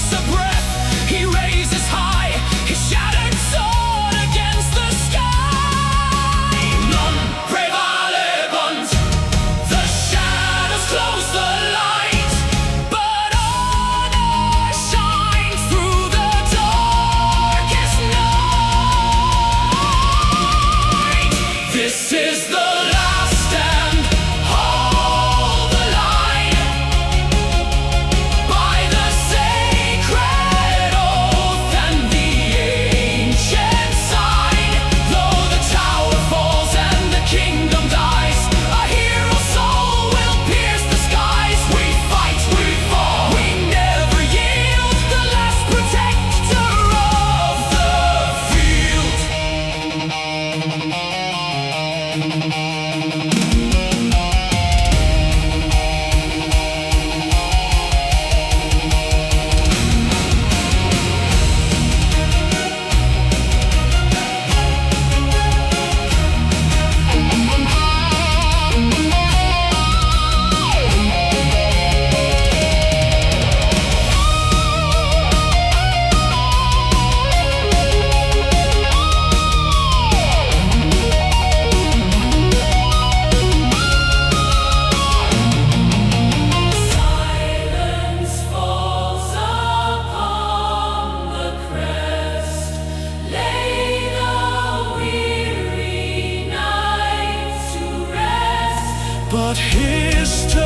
takes a breath, he raises high his shattered sword against the sky. Non prevalebant, the shadows close the light, but honor shines through the darkest night. This is the last stand. Hold the line by the sacred oath and the ancient sign. Though the tower falls and the kingdom dies, a hero's soul will pierce the skies. We fight, we fall, we never yield, the last protector of the field. Silence falls upon the crest. Lay the weary nights to rest. But history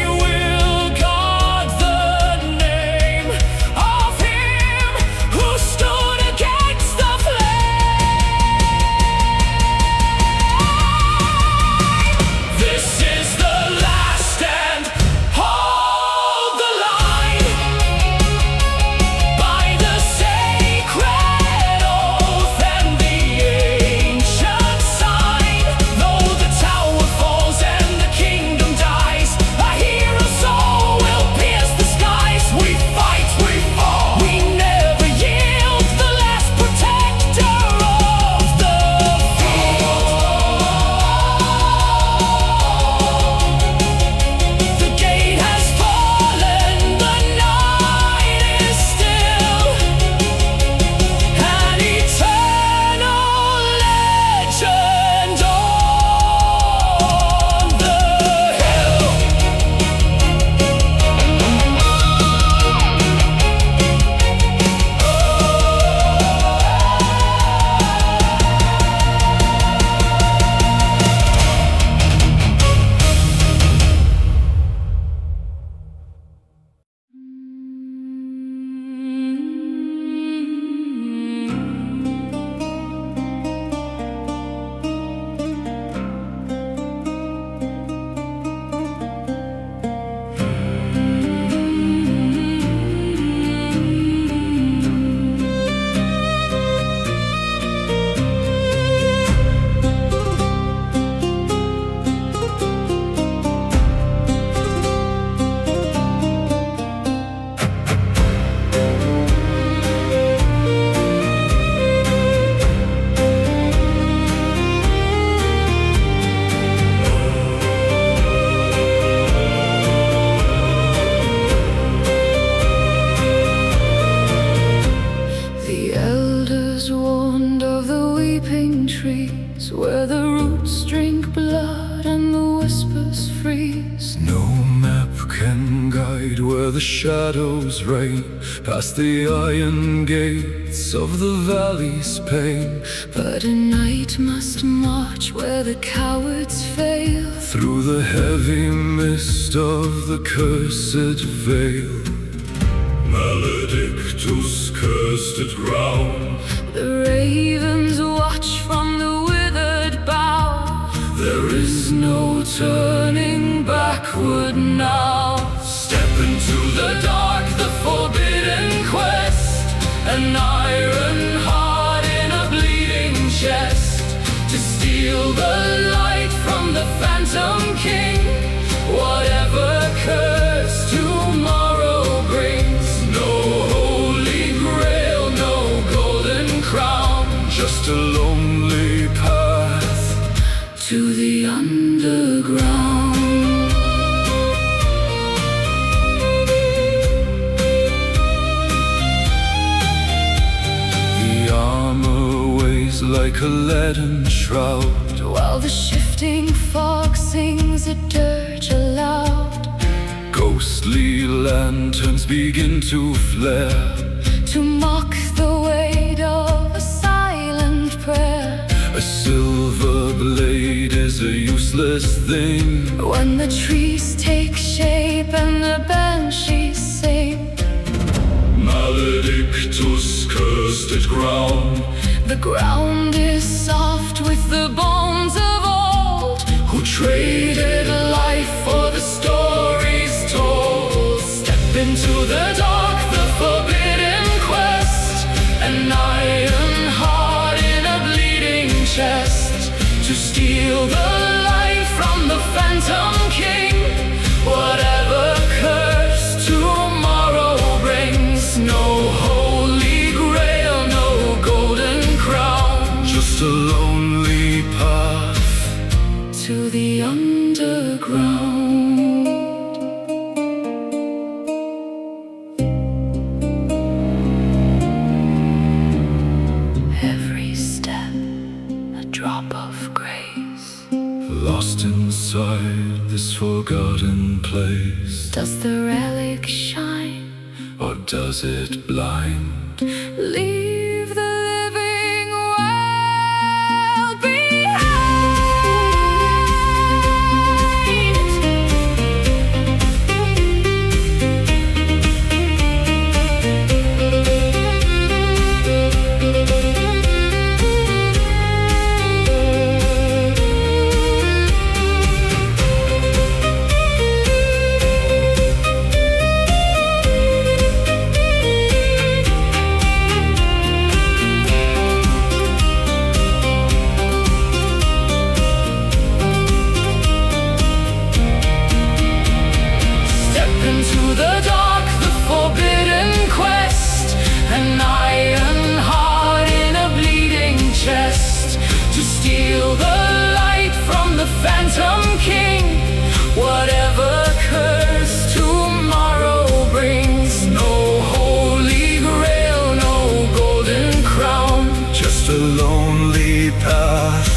will guard the name of him who stood against the flame. This is the last stand. Hold the line by the sacred oath and the ancient sign. Though the tower falls and the kingdom dies, a hero's soul will pierce the skies. We fight, we fall, we never yield, the last protector of the field. The gate has fallen, the night is still, an eternal legend on the hill. The elders warned of the weeping trees, where the roots drink blood and the whispers freeze. No map can guide where the shadows reign, past the iron gates of the valley's pain. But a knight must march where the cowards fail, through the heavy mist of the cursed veil. Maledictus cursed ground, the ravens watch from the withered bough. There is no turning backward now. Step into the dark, the forbidden quest, an iron heart in a bleeding chest, to steal the light from the phantom king. Whatever curse tomorrow brings, no holy grail, no golden crown, just a lonely path to the underground. like a leaden shroud, while the shifting fog sings a dirge aloud. Ghostly lanterns begin to flare, to mock the weight of a silent prayer. A silver blade is a useless thing when the trees take shape and the banshees sing. Maledictus, cursed at ground. The ground is soft with the bones of old, who traded life for the stories told. Step into the dark, the forbidden quest, an iron heart in a bleeding chest, to steal the light from the Phantom King. Whatever curse tomorrow brings, no holy grail, no golden crown, just a lonely path to the underground. Every step a drop of grace, lost inside this forgotten place. Does the relic shine, or does it blind? Leave the living well behind. Phantom King, whatever curse tomorrow brings, no holy grail, no golden crown, just a lonely path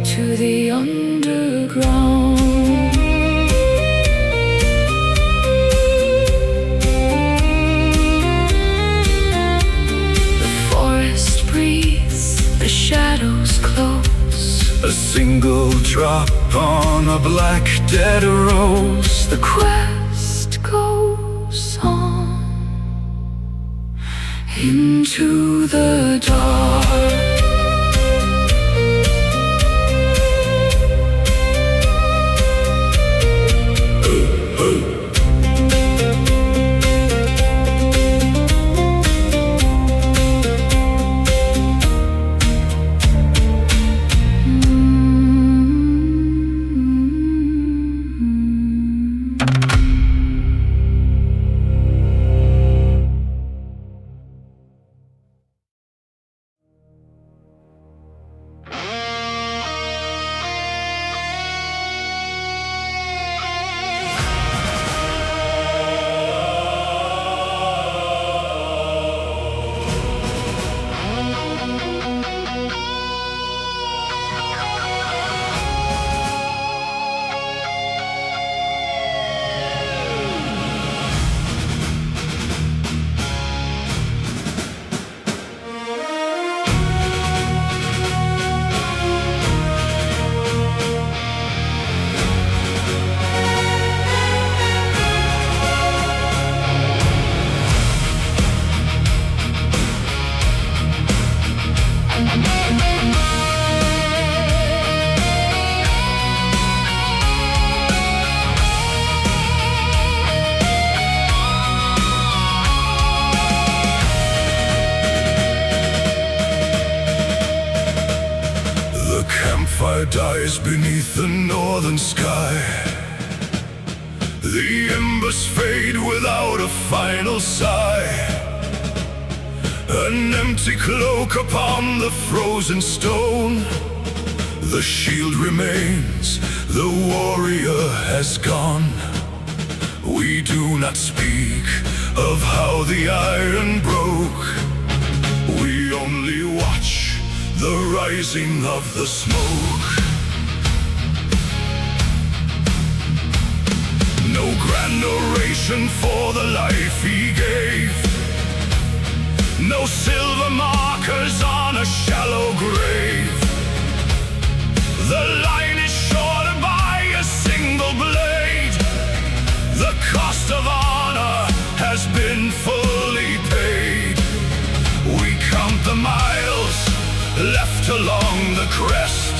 to the underground. The forest breathes, the shadows close, a single drop on a black dead rose. The quest goes on into the dark. Fire dies beneath the northern sky. The embers fade without a final sigh. An empty cloak upon the frozen stone. The shield remains, the warrior has gone. We do not speak of how the iron broke. We only watch the rising of the smoke. No grand oration for the life he gave, no silver markers on a shallow grave. The line is shorter by a single blade. The cost of honor has been fully paid. We count the miles left along the crest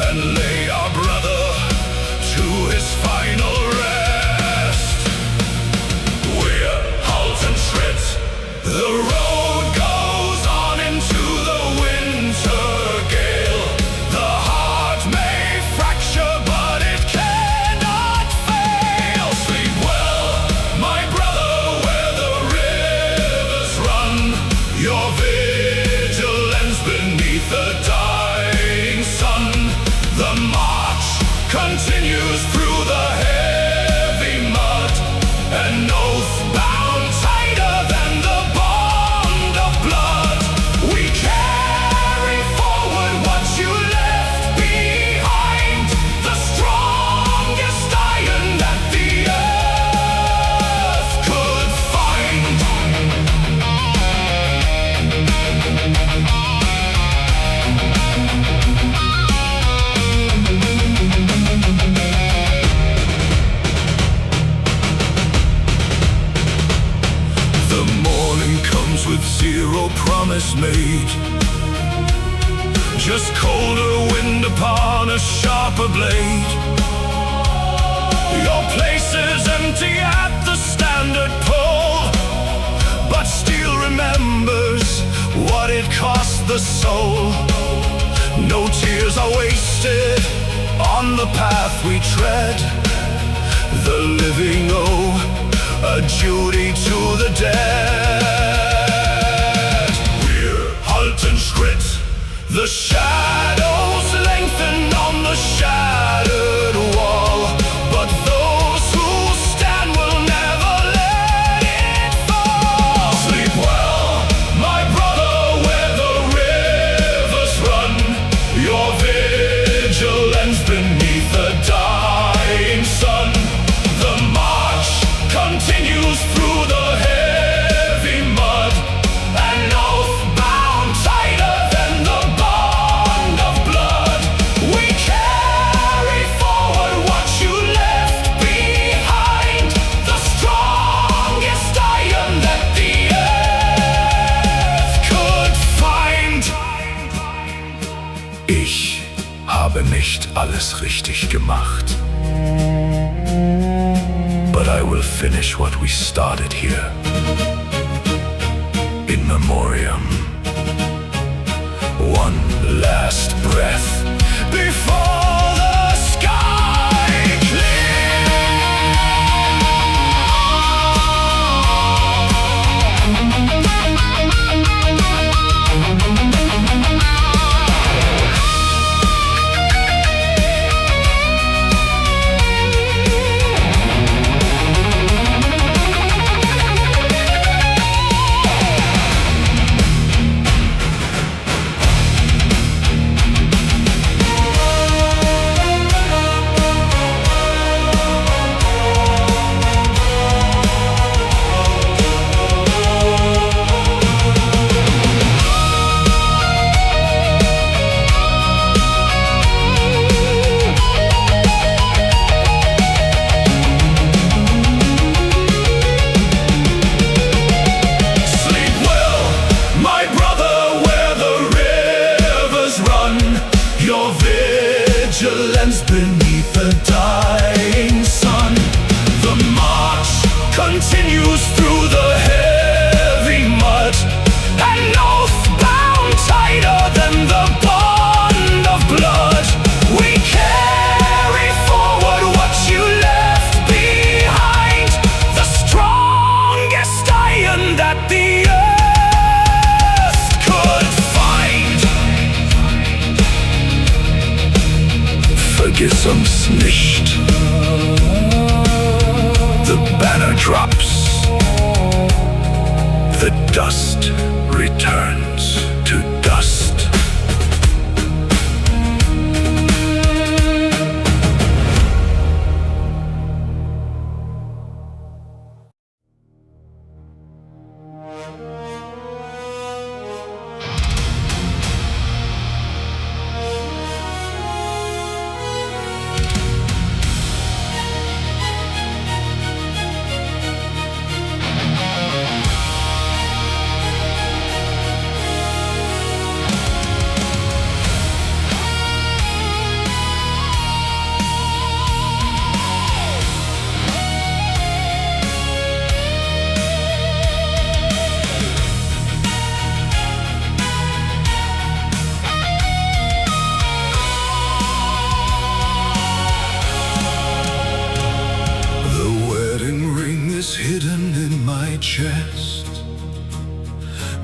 and lay our brother to his final rest. We're halt and shred. The road goes on into the winter gale. The heart may fracture, but it cannot fail. Sleep well, my brother, where the rivers run. Your vigilance beneath the dying sun. The march continues through the heavy mud, an oath bound tighter than the bond of blood. We carry forward what you left behind, the strongest iron that the earth could find. The morning comes with zero promise made, just colder wind upon a sharper blade. Your place is empty at the standard pole, but still remembers what it cost the soul. No tears are wasted on the path we tread. The living owe a duty to the dead. We're halt and schritt. The shadows lengthen on the shattered wall, but those who stand will never let it fall. Sleep well, my brother, where the rivers run. Your vigilance beneath the dying sun. The march continues through the heavy mud, an oath bound tighter than the bond of blood. We carry forward what you left behind, the strongest iron that the earth could find. Ich habe nicht alles richtig gemacht, but I will finish what we started here. In memoriam. One last breath before the sky clear.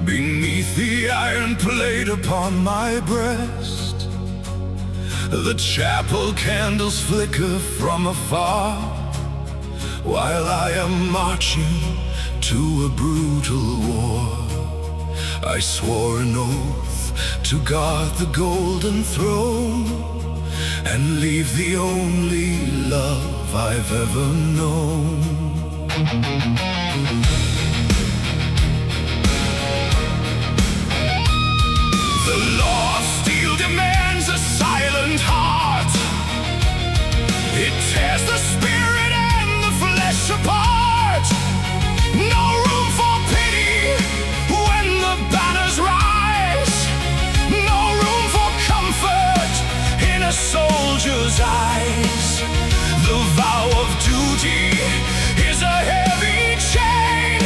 Beneath the iron plate upon my breast, the chapel candles flicker from afar, while I am marching to a brutal war. I swore an oath to guard the golden throne and leave the only love I've ever known. The law of steel demands a silent heart. It tears the spirit and the flesh apart. No room for pity when the banners rise. No room for comfort in a soldier's eyes. The vow of duty is a heavy chain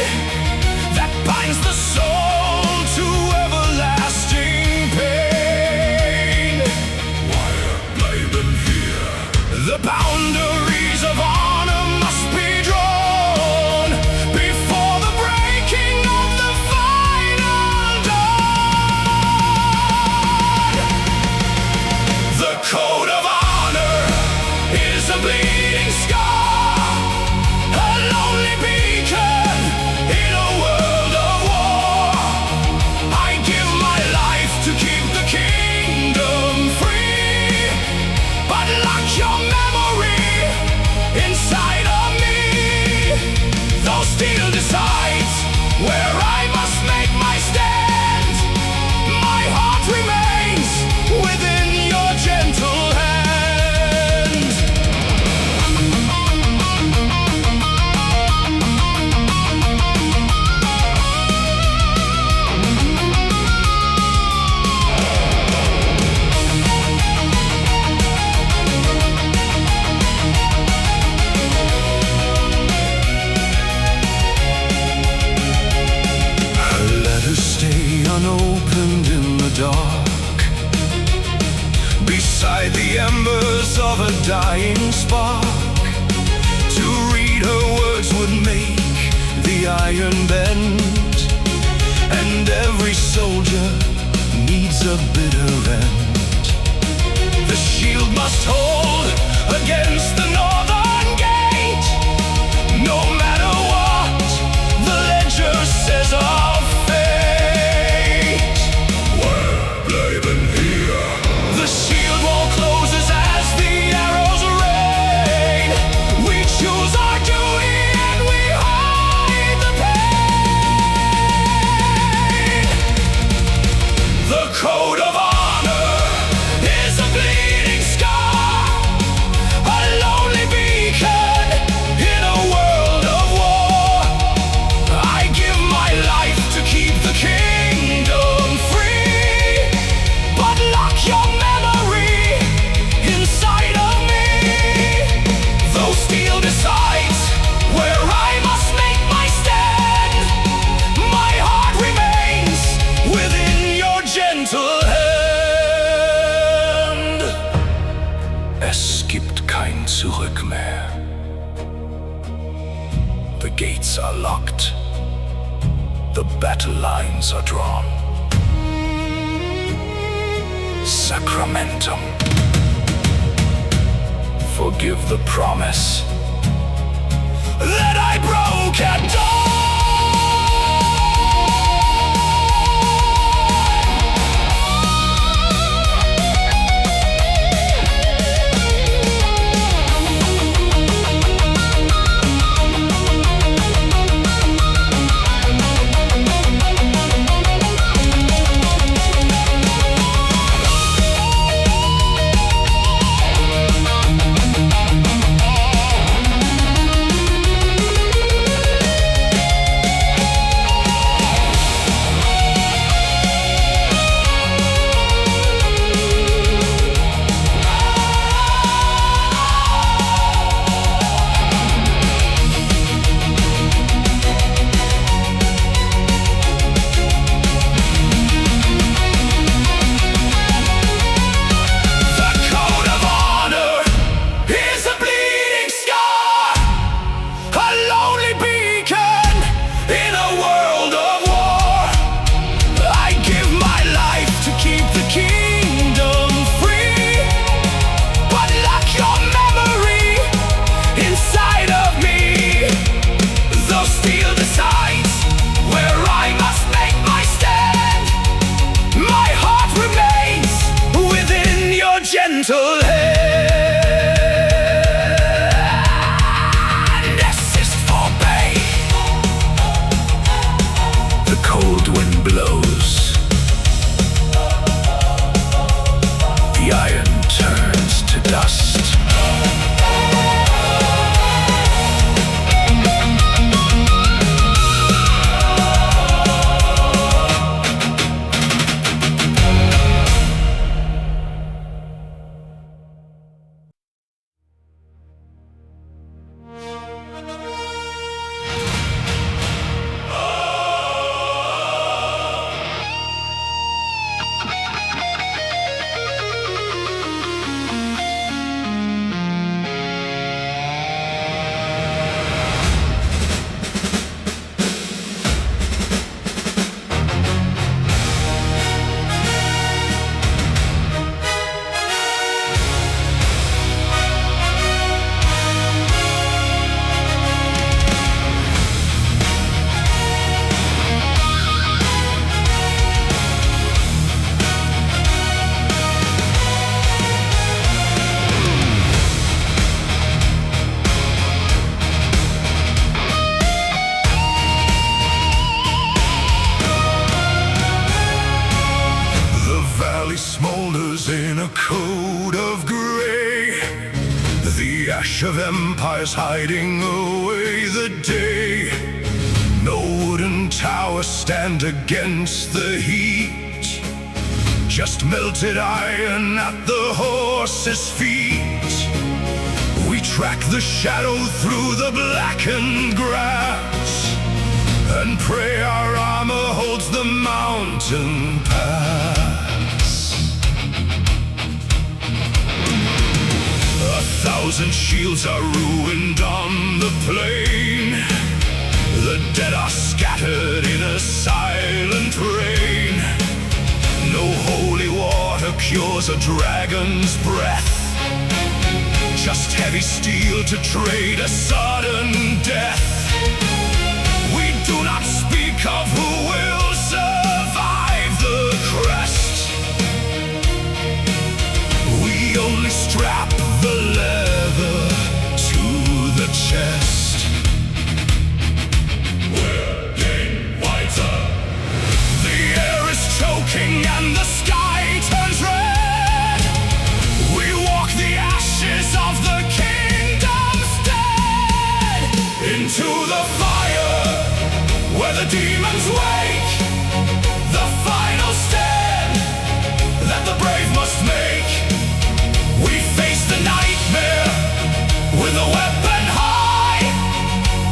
that binds the soul to everlasting pain. Why blaming here? The boundaries of honor must be drawn before the breaking of the final dawn. The code of honor is a bleeding scar, a lonely beacon in a world of war. I give my life to keep the kingdom free, but lock your memory inside of me. Though steel decides where I must make my stand, my heart remains within your gentle hand. Let her stay unopened in the dark, beside the embers of a dying spark. To read her words would make the iron bend, and every soldier needs a bitter end. The shield must hold against the northern gate, no matter what the ledger says of fate. We're blaming here. The shield wall closes as the arrows rain. We choose our duty and we hide the pain. The code of honor is a bleeding scar, a lonely beacon in a world of war. I give my life to keep the kingdom free, but lock your memory inside of me. Though steel decides where I must make my stand, my heart remains within your gentle hand. Es gibt kein Zurück mehr. The gates are locked. The battle lines are drawn. Sacramentum. Forgive the promise that I broke at dawn. gentle hand assist for bay. The cold wind blows, the iron turns to dust. Smolders in a coat of gray, the ash of empires hiding away the day. No wooden towers stand against the heat, just melted iron at the horse's feet. We track the shadow through the blackened grass and pray our armor holds the mountain pass. 1,000 shields are ruined on the plain. The dead are scattered in a silent rain. No holy water cures a dragon's breath, just heavy steel to trade a sudden death. We do not speak of who will survive the crest. We only strap the leather to the chest. We're getting whiter. The air is choking and the sky turns red. We walk the ashes of the kingdom's dead into the fire where the demons wake. The final stand that the brave must make. We face the nightmare with a weapon high,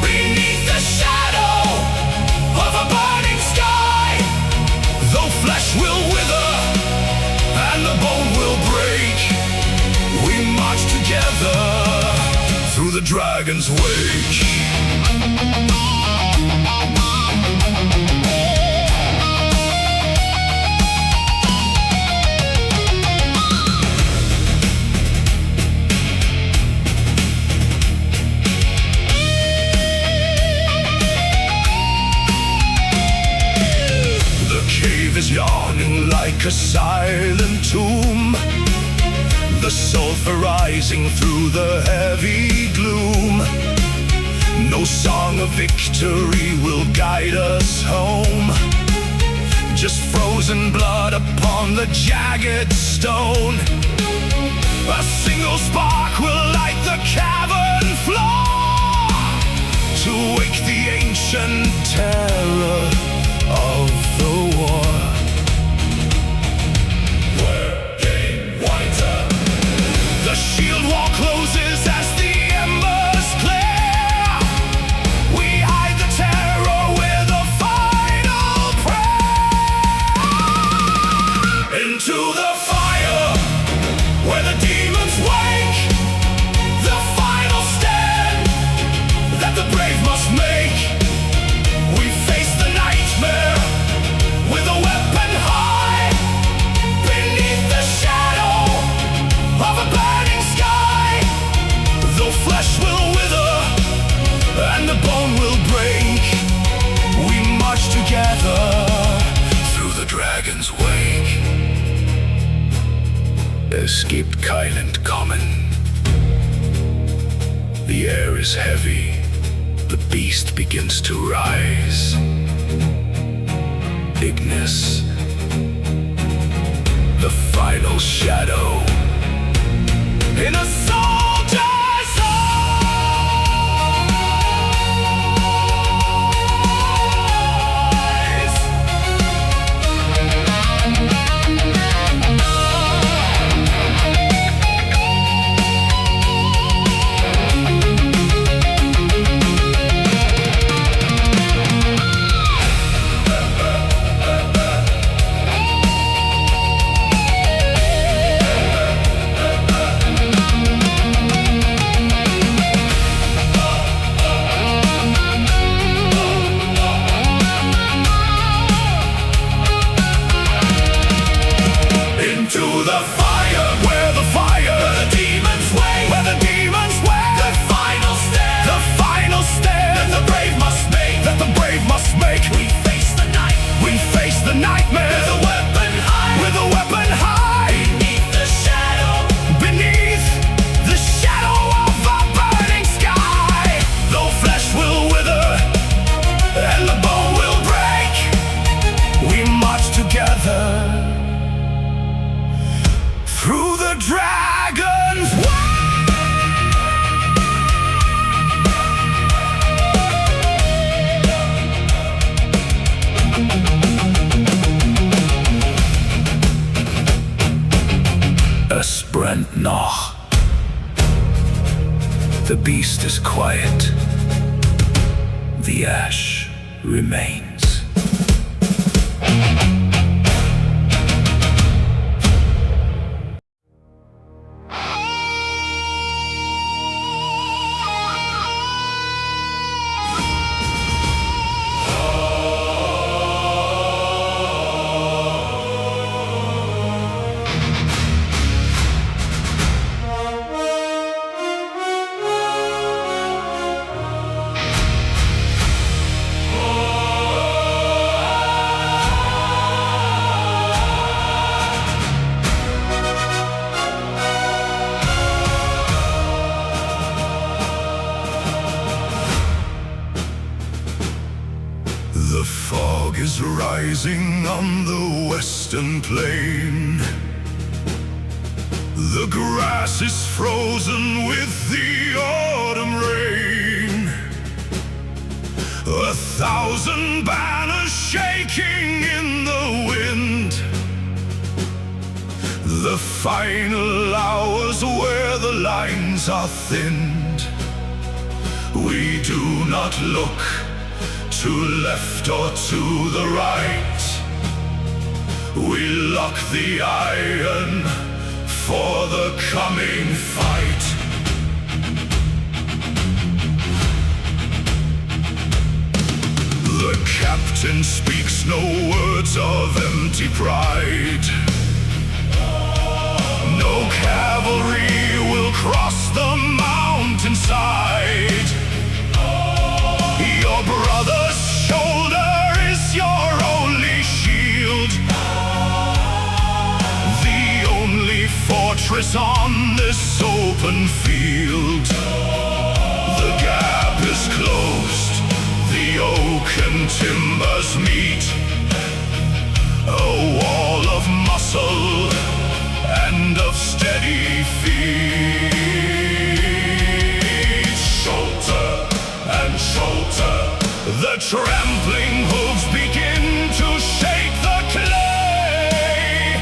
beneath the shadow of a burning sky. Though flesh will wither and the bone will break, we march together through the dragon's wake. Is yawning like a silent tomb, the sulphur rising through the heavy gloom. No song of victory will guide us home, just frozen blood upon the jagged stone. A single spark will light the cavern floor to wake the ancient terror of the war. The shield wall closes as the embers clear. We hide the terror with a final prayer. Into the fire where the demons wake. The final stand that the brave must make. We face the night Es gibt keinen Entkommen. The air is heavy. The beast begins to rise. Ignis, the final shadow in a soldier's through the dragon's Es brennt noch. The beast is quiet. The ash remains. The fog is rising on the western plain. The grass is frozen with the autumn rain. 1,000 banners shaking in the wind. The final hours where the lines are thinned. We do not look to left or to the right. We lock the iron for the coming fight. The captain speaks no words of empty pride. No cavalry will cross the mountainside. Your brother's shoulder is your only shield. The only fortress on this open field. The gap is closed. The oak and timbers meet. A wall of muscle and of steady feet. Shoulder and shoulder, the trampling hooves begin to shake the clay.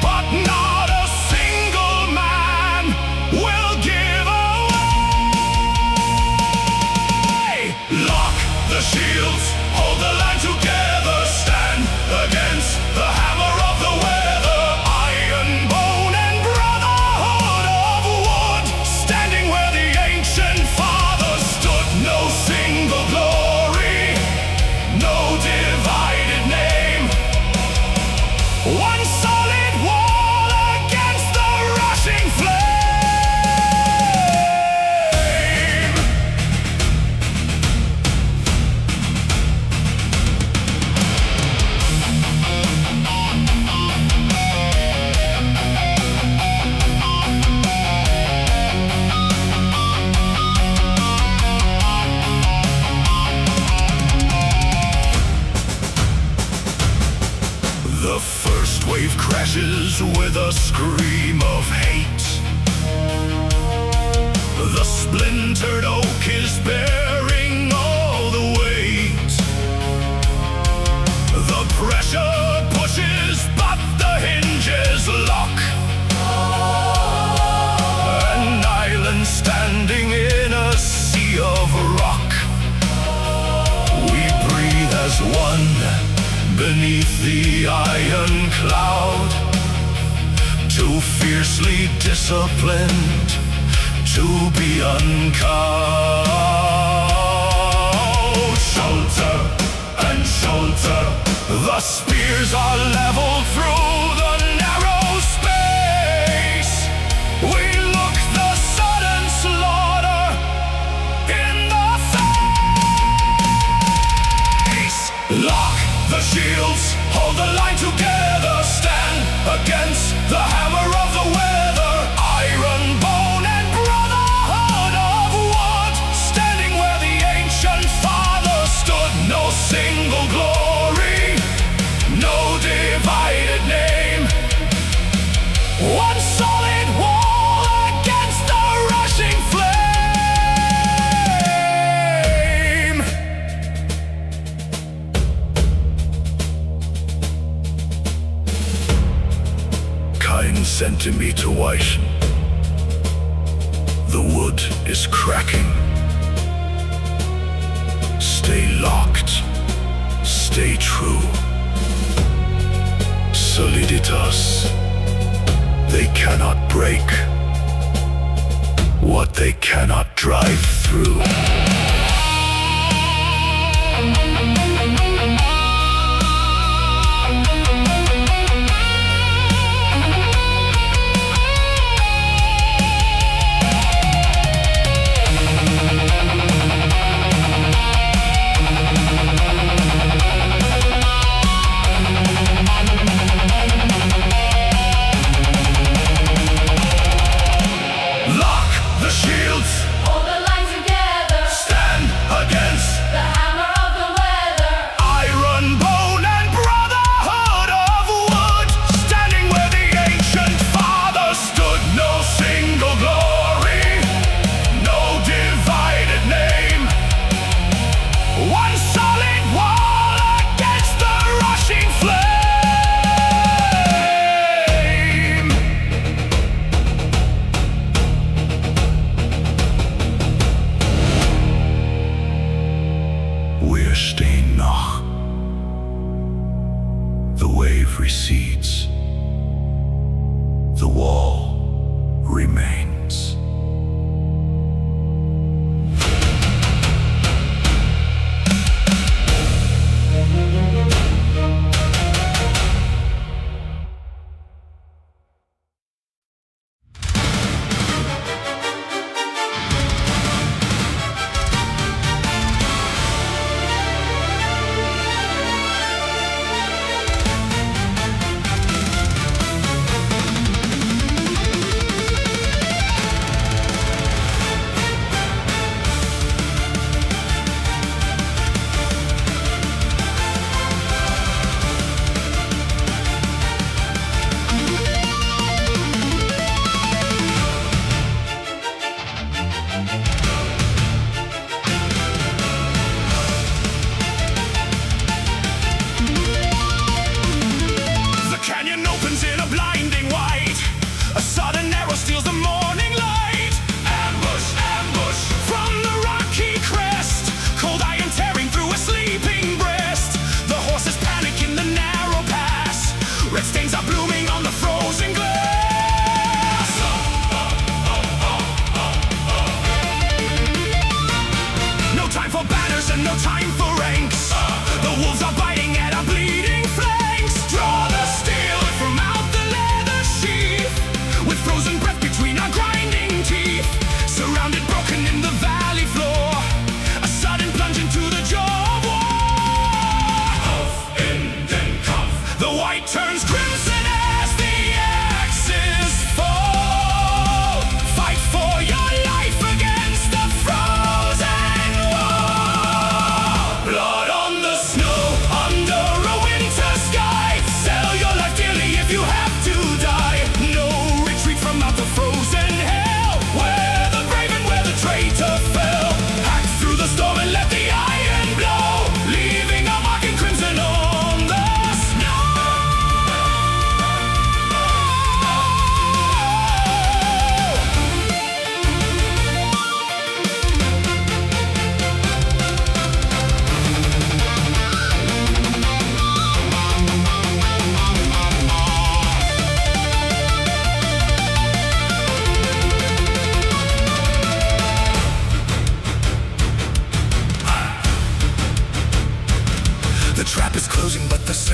But not a single man will give away. Lock the shields, hold the line together. The first wave crashes with a scream of hate. The splintered oak is bearing all the weight. The pressure pushes, but the hinges lock. An island standing in a sea of rock. We breathe as one beneath the iron cloud. Too fiercely disciplined to be uncowed. Shoulder and shoulder, the spears are leveled through the narrow space. We look the sudden slaughter in the face. Lock the shields, hold the line together, stand against the hammer of the weather. Iron bone and brotherhood of wood, standing where the ancient father stood. No single glory, no divided name. One solid wall against the rushing flame. Kind centimeter white. The wood is cracking. Stay locked, stay true. Soliditas. They cannot break what they cannot drive through. Hold the line together. Stand against The hammer of the weather. iron bone and brotherhood of wood, standing where the ancient father stood. No single glory, no divided name. One solid wall against the rushing flame. Wir stehen noch. The wave recedes. The wall remains. The canyon opens in a blinding white. A sudden arrow steals the morning light. Ambush, ambush from the rocky crest. Cold iron tearing through a sleeping breast. The horses panic in the narrow pass. Red stains are blooming on the frozen glass. No time for banners and no time for ranks. The wolves are biting at our bleeding flanks. Draw the steel from out the leather sheath. With frozen breath between our grinding teeth. Surrounded, broken in the valley floor. A sudden plunge into the jaw of war. Auf in den Kampf. The white turns crimson as the axes fall. Fight for your life against the frozen wall. Blood on the snow under a winter sky. Sell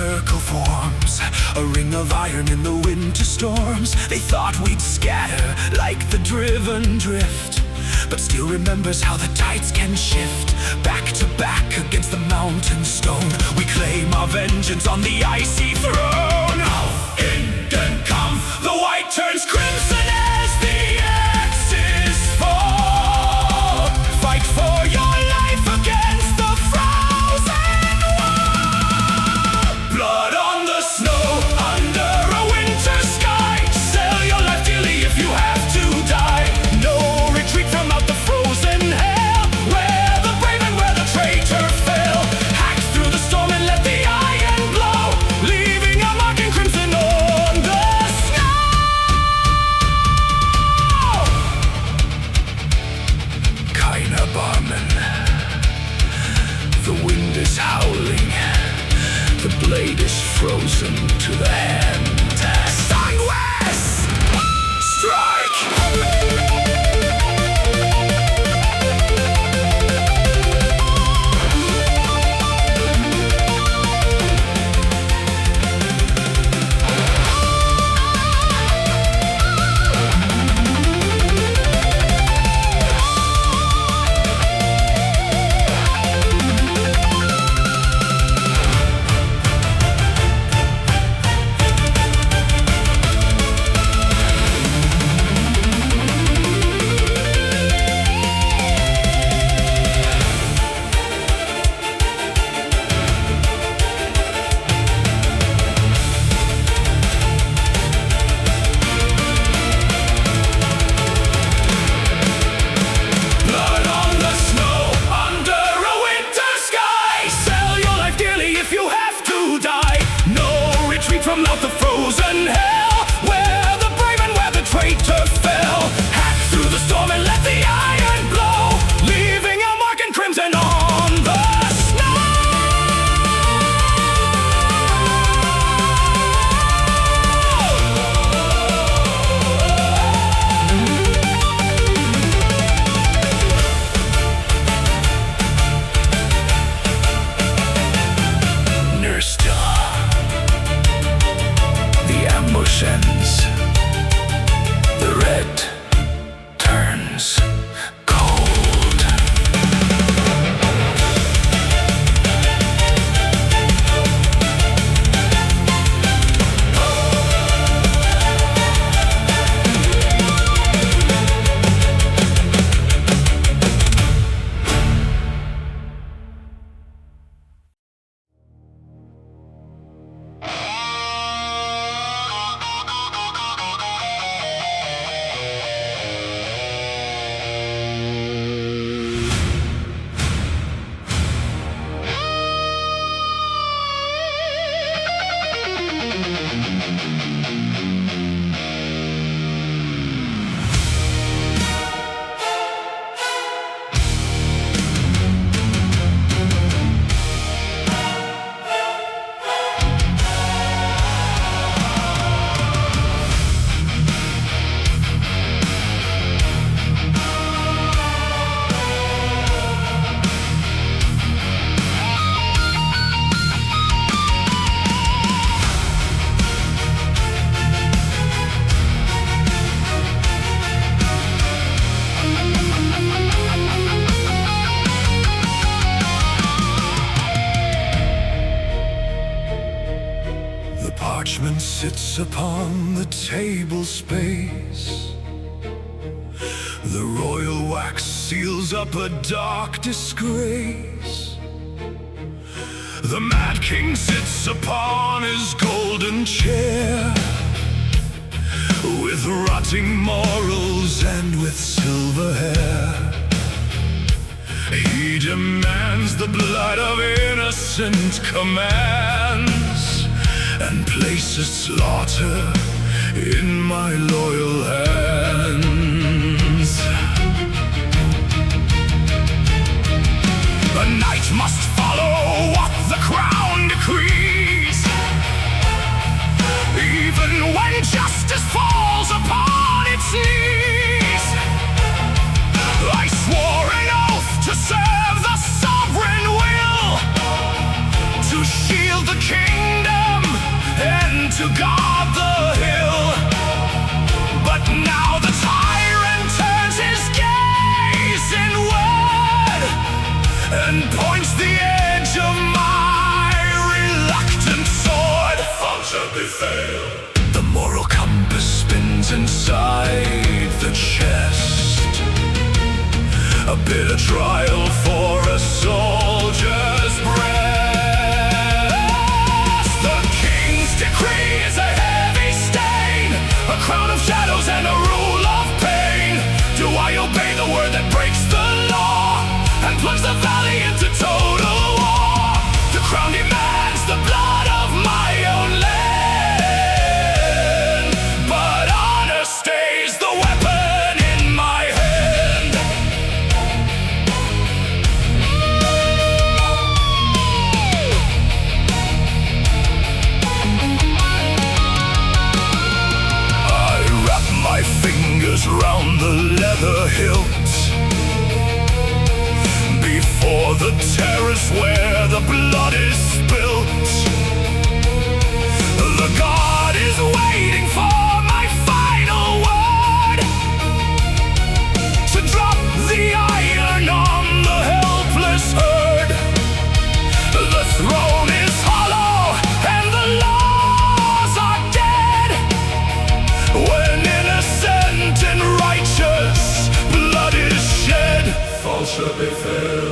circle forms, a ring of iron in the winter storms. They thought we'd scatter like the driven drift, but still remembers how the tides can shift. Back to back against the mountain stone, we claim our vengeance on the icy throne. Auf in den Kampf, the white turns crimson as the axes fall. Fight for your life against the frozen wall. Blood on the snow under a winter sky. Sell your life dearly if you have to die. No retreat from out the frozen hell, where the brave and where the traitor fell. Hack through the storm and let the iron blow, leaving a mark in crimson on the snow. Keine Barmen. The wind is howling, the blade is frozen to the hand. Sunwest! Strike! From out the frozen hell, where the brave and where the traitor fell. Hack through the storm and let the iron blow, leaving a mark in crimson on the snow. Nursta. Ambush ends. The red turns cold. Parchment sits upon the table space. The royal wax seals up a dark disgrace. The Mad King sits upon his golden chair, with rotting morals and with silver hair. He demands the blood of innocent commands, and places slaughter in my loyal hands. The night must follow what the crown decrees, even when justice falls upon its knees. I swore an oath to serve the sovereign will, to shield the kingdom to guard the hill. But now the tyrant turns his gaze inward and points the edge of my reluctant sword. Falter Befehl. The moral compass spins inside the chest, a bitter trial for a soldier's breast. The king's decree is a heavy stain, a crown of shadows and a rule of pain. Do I obey the word that breaks the law and plunge the valley into total war? The crown demands the blood of my own land, but honor stays the weapon in my hand. I wrap my fingers round the leather hilt before the terrace where the blood is spilt. The God is waiting for my final word to drop the iron on the helpless herd. The throne is hollow and the laws are dead when innocent and righteous blood is shed. Falter Befehl.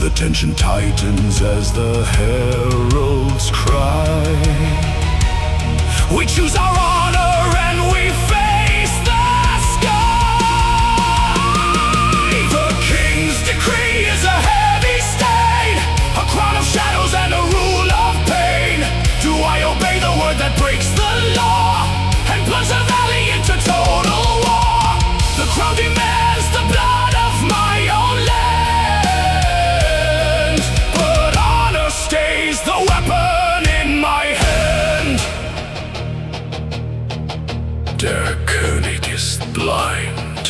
The tension tightens as the heralds cry. We choose our honor and we face the sky. The king's decree is a heavy stain, a crown of shadows and a rule of pain. Do I obey the word that breaks the law and plunge the valley into total war? The crown demands the blood of my own land, but honor stays the weapon in my hand. Der König is blind.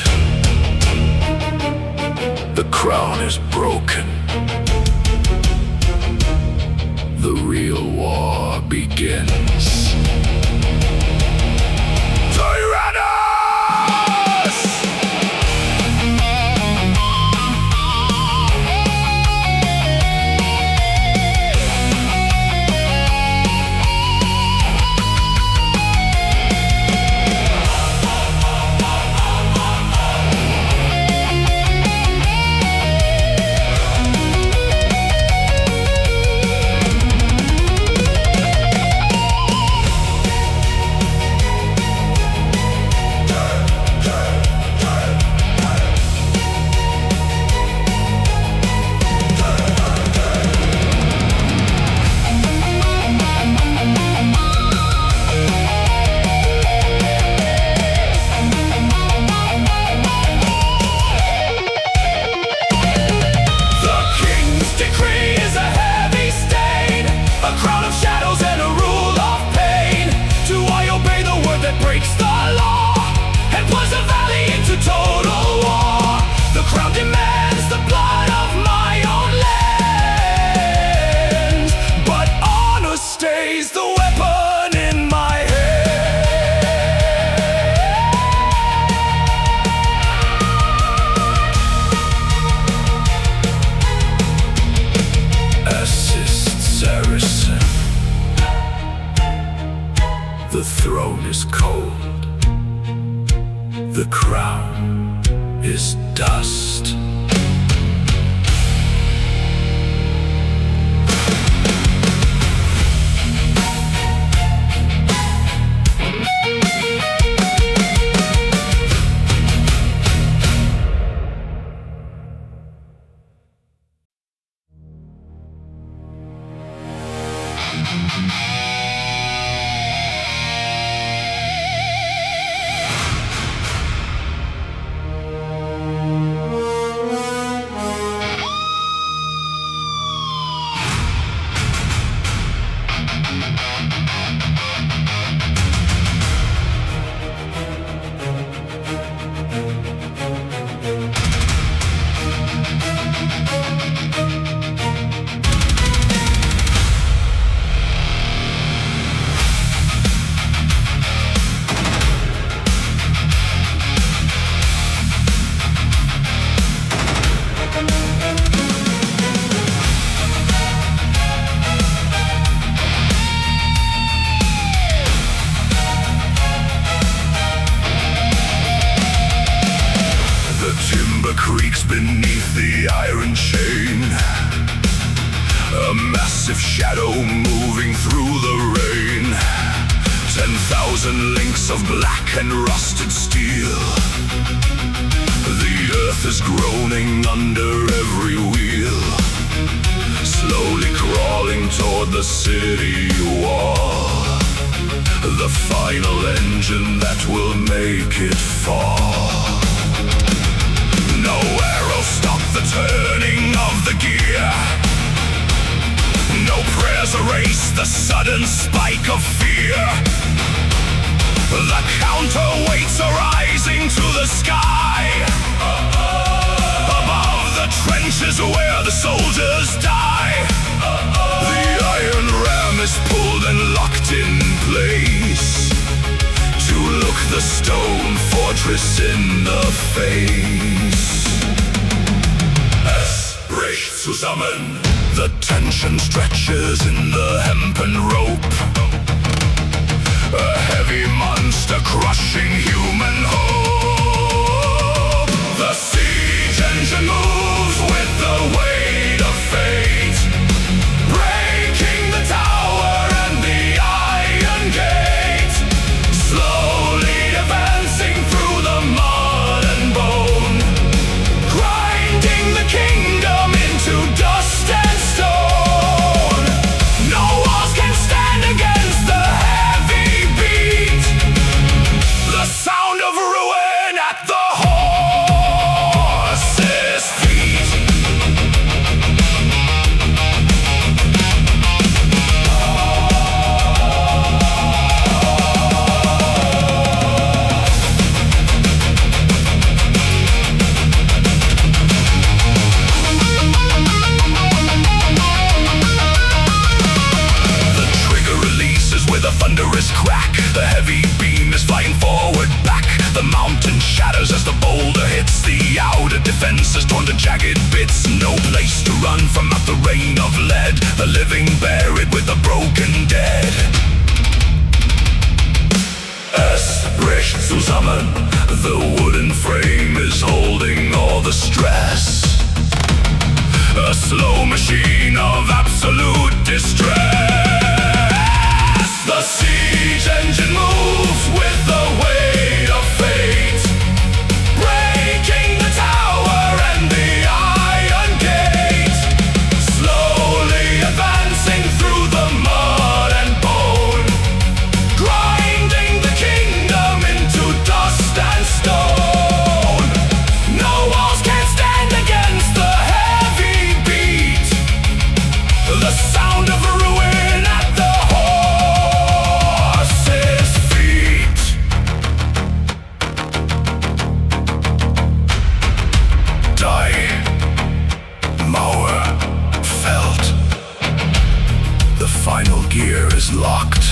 The crown is broken. The real war begins. Tyrannus! The throne is cold, the crown is dust. shadow moving through the rain. 10,000 links of black and rusted steel. The earth is groaning under every wheel, slowly crawling toward the city wall. The final engine that will make it fall. No arrow stopped the turning of the gear. No prayers erase the sudden spike of fear. The counterweights are rising to the sky. Above the trenches where the soldiers die. The iron ram is pulled and locked in place to look the stone fortress in the face. Es bricht zusammen. The tension stretches in the hempen rope. A heavy monster crushing human hope. The siege engine moves with the weight of fate, breaking the tower and the iron gate, slowly advancing through the mud and bone, grinding the kingdom into dust and stone. No walls can stand against the heavy beat, the sound of ruin at the horse's feet. The trigger releases with a thunderous crack. The heavy beam is flying forward back. The mountain shatters as the boulder hits. The outer defense is torn to jagged bits. No place to run from out the rain of lead. The living buried with the broken dead. Es bricht zusammen. The wooden frame is holding all the stress. A slow machine of absolute distress. The siege engine moves with the weight of fate, breaking the tower and the iron gate, slowly advancing through the mud and bone, grinding the kingdom into dust and stone. No walls can stand against the heavy beat, the sound of ruin at the horse's feet. Die, Mauer, felt. The final gear is locked.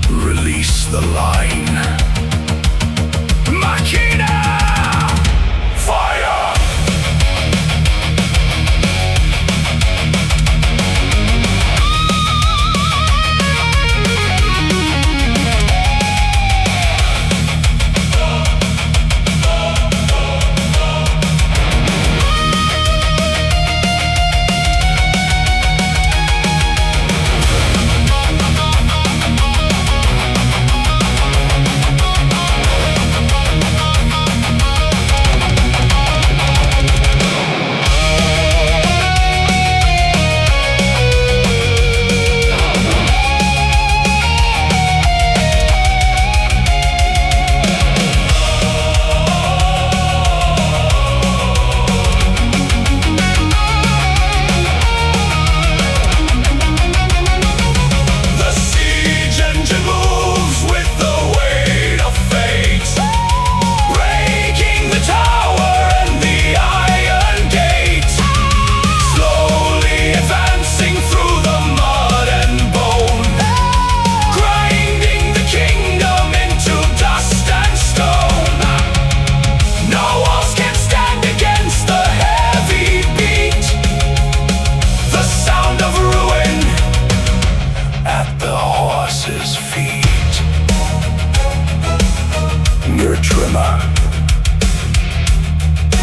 Release the line. Machina! Fire!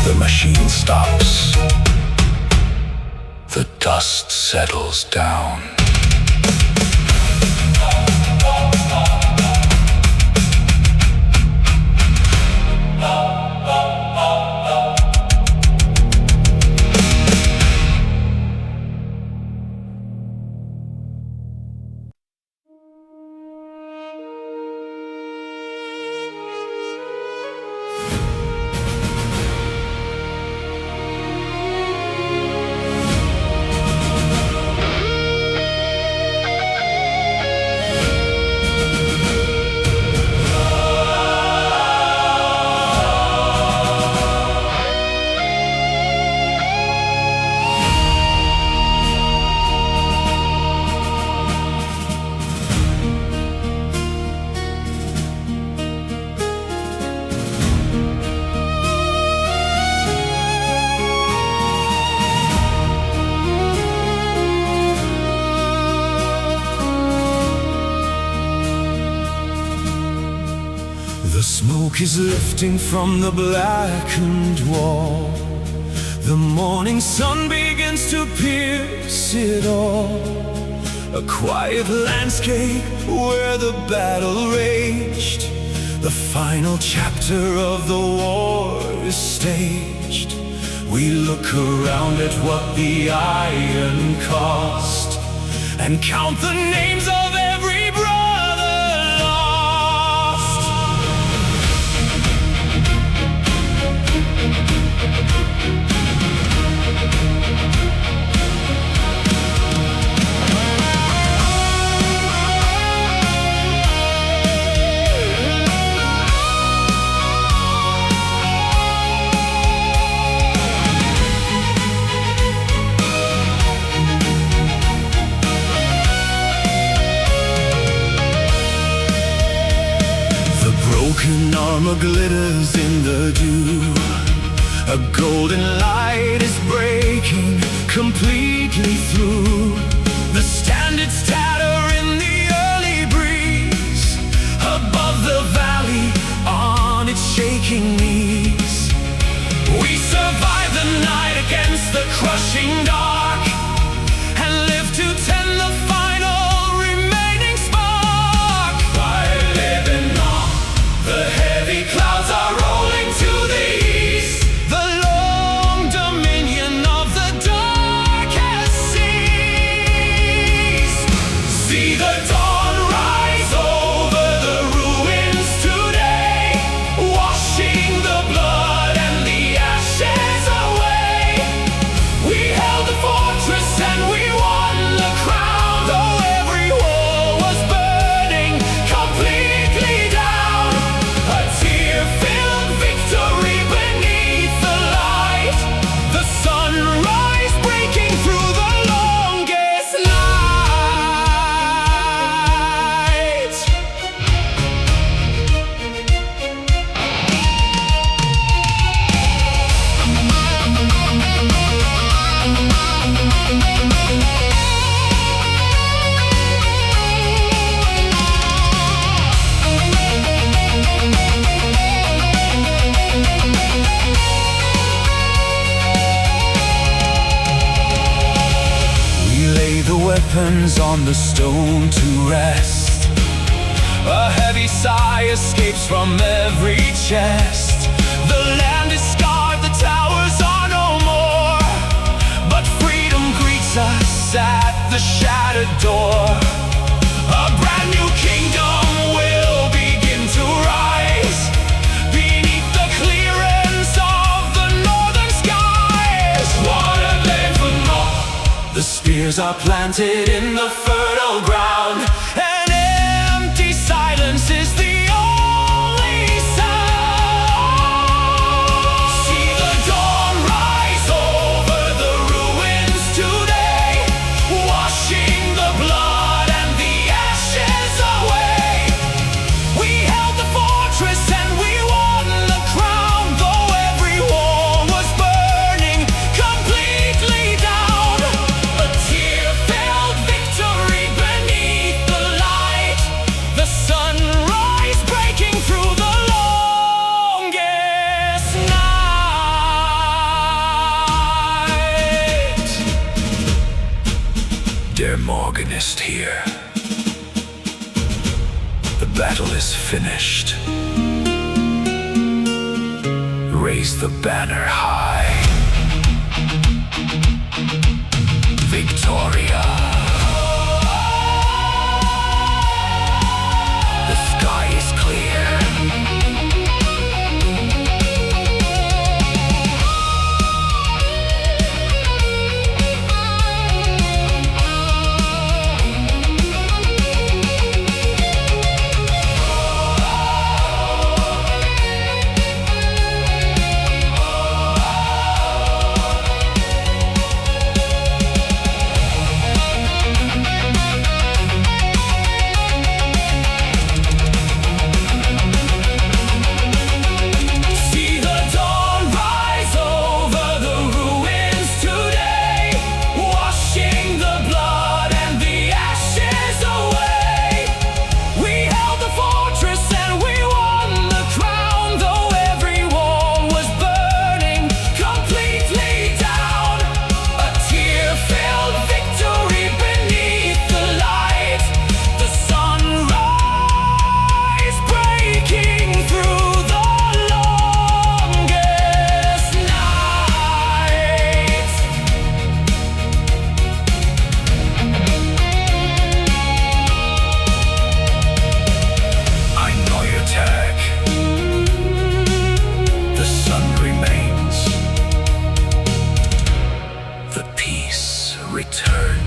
The machine stops. The dust settles down. The smoke is lifting from the blackened wall. The morning sun begins to pierce it all. A quiet landscape where the battle raged. The final chapter of the war is staged. We look around at what the iron cost and count the names of every brother lost. Broken armor glitters in the dew. A golden light is breaking completely through. The standards tatter in the early breeze. Above the valley, on its shaking knees. We survive the night against the crushing dark and live to tend the final remaining spark. By living on, the heavy clouds are rolling to the east. The long dominion of the darkest seas. See the dawn rise over the ruins today, washing the blood and the ashes away. We held the fortress and we won the crown, though every wall was burning completely down. A tear-filled victory beneath the light. The sunrise breaking through the longest night. We lay the weapons on the stone to rest. A heavy sigh escapes from every chest. The land is scarred, the towers are no more, but freedom greets us at the shattered door. A brand new kingdom will begin to rise beneath the clearance of the northern skies. Water they for more. The spears are planted in the fertile ground, and empty silence is the only sound. See the dawn rise over the ruins today, washing the blood and the ashes away. We held the fortress and we won the crown, though every wall was burning completely down. A tear-filled victory beneath the light. The sunrise breaking through the longest night. Der Morgen ist here. The battle is finished. Raise the banner high. Victoria. The sky is clear. return.